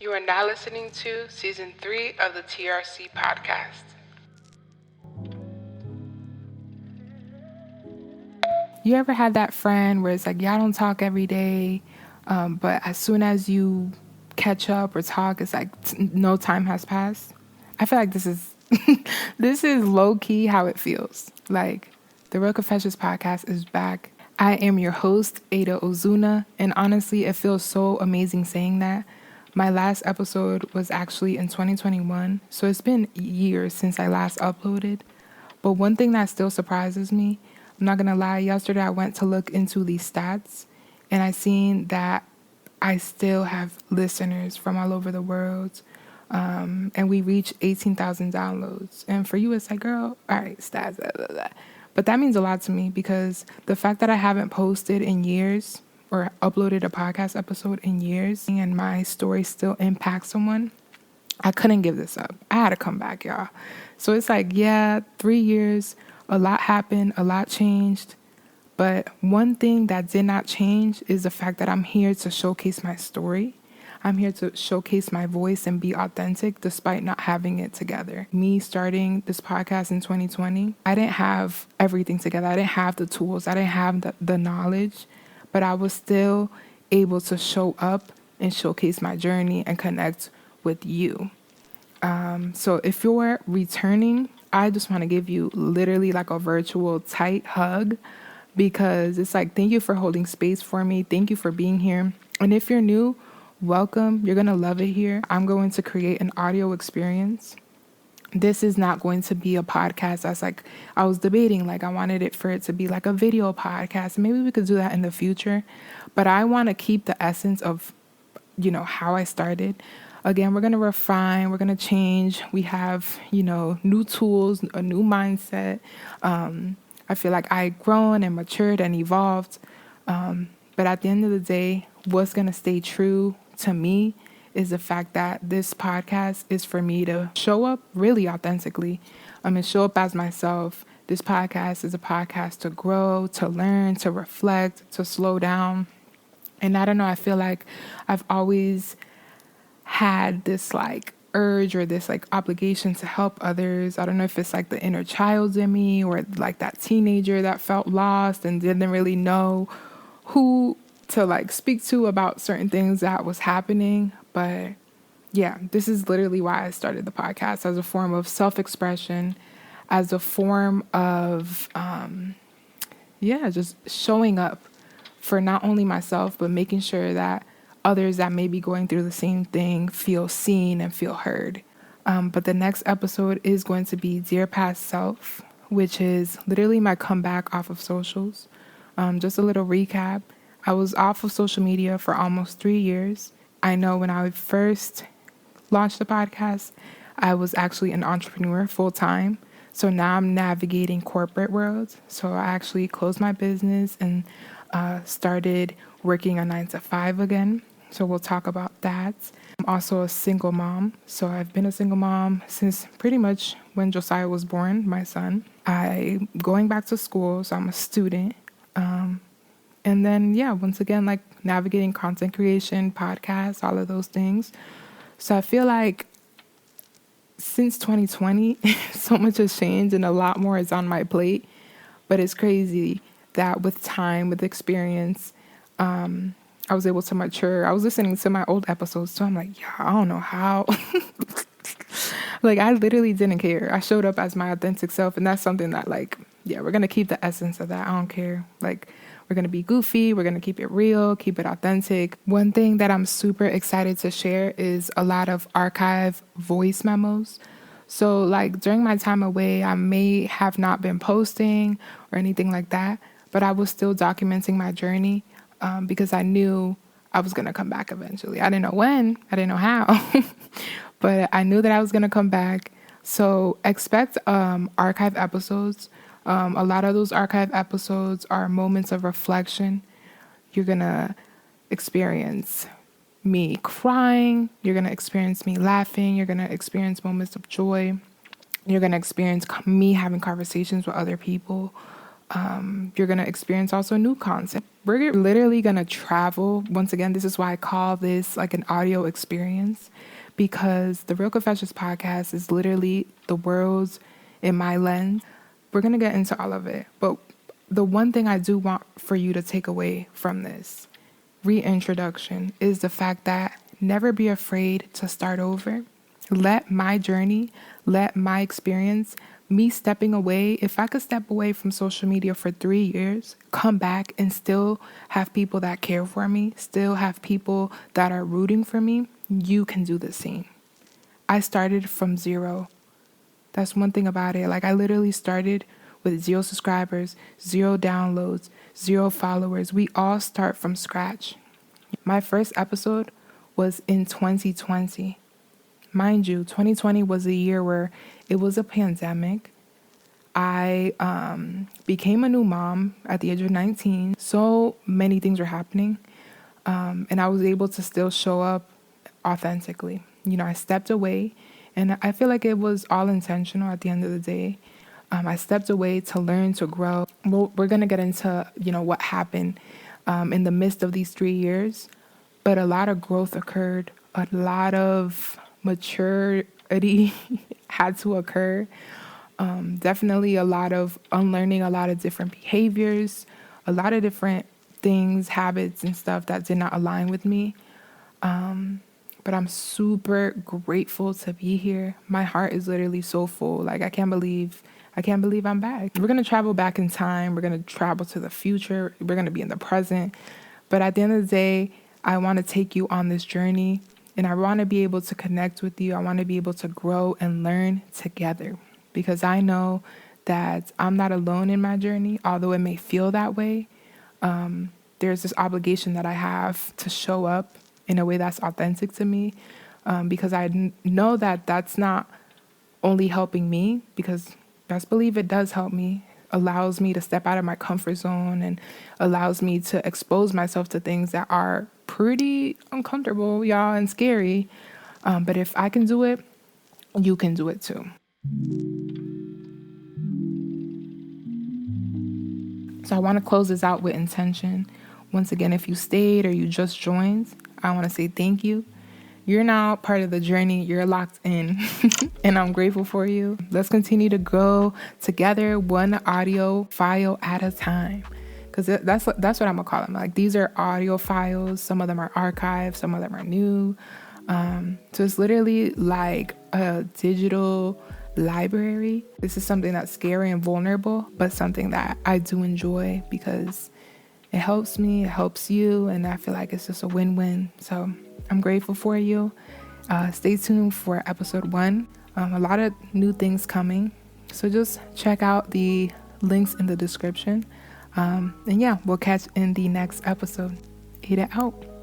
You are now listening to Season 3 of the TRC podcast. You ever had that friend where it's like, y'all don't talk every day, but as soon as you catch up or talk, it's like no time has passed? I feel like this is this is low-key how it feels. Like, the Real Confessions podcast is back. I am your host, Aida Ozuna, and honestly, it feels so amazing saying that. My last episode was actually in 2021, so it's been years since I last uploaded. But one thing that still surprises me, I'm not gonna lie, yesterday I went to look into these stats and I seen that I still have listeners from all over the world. And we reach 18,000 downloads. And for you, it's like, girl, all right, stats, blah, blah, blah. But that means a lot to me because the fact that I haven't posted in years or uploaded a podcast episode in years and my story still impacts someone, I couldn't give this up. I had to come back, y'all. So it's like, yeah, 3 years, a lot happened, a lot changed. But one thing that did not change is the fact that I'm here to showcase my story. I'm here to showcase my voice and be authentic despite not having it together. Me starting this podcast in 2020, I didn't have everything together. I didn't have the tools. I didn't have the knowledge, but I was still able to show up and showcase my journey and connect with you. So if you're returning, I just want to give you literally like a virtual tight hug because it's like, thank you for holding space for me. Thank you for being here. And if you're new, welcome. You're going to love it here. I'm going to create an audio experience. This is not going to be a podcast that's like, I was debating, like I wanted it for it to be like a video podcast. Maybe we could do that in the future, but I want to keep the essence of, how I started. Again, we're going to refine, we're going to change. We have, new tools, a new mindset. I feel like I've grown and matured and evolved. But at the end of the day, what's going to stay true to me is the fact that this podcast is for me to show up really authentically. And show up as myself. This podcast is a podcast to grow, to learn, to reflect, to slow down. And I don't know, I feel like I've always had this like urge or this like obligation to help others. I don't know if it's like the inner child in me or like that teenager that felt lost and didn't really know who to like speak to about certain things that was happening. But yeah, this is literally why I started the podcast, as a form of self-expression, as a form of just showing up for not only myself but making sure that others that may be going through the same thing feel seen and feel heard. But the next episode is going to be Dear Past Self, which is literally my comeback off of socials. Just a little recap. I was off of social media for almost 3 years. I know when I first launched the podcast, I was actually an entrepreneur full time. So now I'm navigating corporate world. So I actually closed my business and started working a 9-to-5 again. So we'll talk about that. I'm also a single mom. So I've been a single mom since pretty much when Josiah was born, my son. I'm going back to school, so I'm a student. And then, once again, like navigating content creation, podcasts, all of those things. So I feel like since 2020, so much has changed and a lot more is on my plate. But it's crazy that with time, with experience, I was able to mature. I was listening to my old episodes, so I'm like, I don't know how. Like, I literally didn't care. I showed up as my authentic self, and that's something that, we're going to keep the essence of that. I don't care. Like, we're going to be goofy. We're going to keep it real, keep it authentic. One thing that I'm super excited to share is a lot of archive voice memos. So, like, during my time away, I may have not been posting or anything like that, but I was still documenting my journey because I knew I was going to come back eventually. I didn't know when. I didn't know how. But I knew that I was going to come back. So expect archive episodes. A lot of those archive episodes are moments of reflection. You're going to experience me crying. You're going to experience me laughing. You're going to experience moments of joy. You're going to experience me having conversations with other people. You're going to experience also new content. We're literally going to travel. Once again, this is why I call this like an audio experience, because the Real Confessions podcast is literally the world's in my lens. We're going to get into all of it. But the one thing I do want for you to take away from this reintroduction is the fact that never be afraid to start over. Let my journey, let my experience, me stepping away, if I could step away from social media for 3 years, come back and still have people that care for me, still have people that are rooting for me, you can do the same. I started from zero. That's one thing about it. Like, I literally started with 0 subscribers, 0 downloads, 0 followers. We all start from scratch. My first episode was in 2020. Mind you, 2020 was a year where it was a pandemic. I became a new mom at the age of 19. So many things were happening. And I was able to still show up authentically. You know, I stepped away, and I feel like it was all intentional at the end of the day. I stepped away to learn, to grow. Well, we're going to get into, what happened in the midst of these 3 years. But a lot of growth occurred. A lot of maturity had to occur. Definitely a lot of unlearning, a lot of different behaviors, a lot of different things, habits and stuff that did not align with me. But I'm super grateful to be here. My heart is literally so full. Like, I can't believe I'm back. We're going to travel back in time. We're going to travel to the future. We're going to be in the present. But at the end of the day, I want to take you on this journey. And I want to be able to connect with you. I want to be able to grow and learn together, because I know that I'm not alone in my journey, although it may feel that way. There's this obligation that I have to show up in a way that's authentic to me, because I know that that's not only helping me, because best believe it does help me, allows me to step out of my comfort zone and allows me to expose myself to things that are pretty uncomfortable, y'all, and scary. But if I can do it, you can do it too. So I want to close this out with intention. Once again, if you stayed or you just joined, I want to say thank you. You're now part of the journey. You're locked in, and I'm grateful for you. Let's continue to grow together, one audio file at a time. Because that's what I'm going to call them. Like, these are audio files. Some of them are archived. Some of them are new. So it's literally like a digital library. This is something that's scary and vulnerable, but something that I do enjoy because it helps me, it helps you, and I feel like it's just a win-win. So I'm grateful for you. Stay tuned for episode 1. A lot of new things coming. So just check out the links in the description. And yeah, we'll catch in the next episode. Aida out.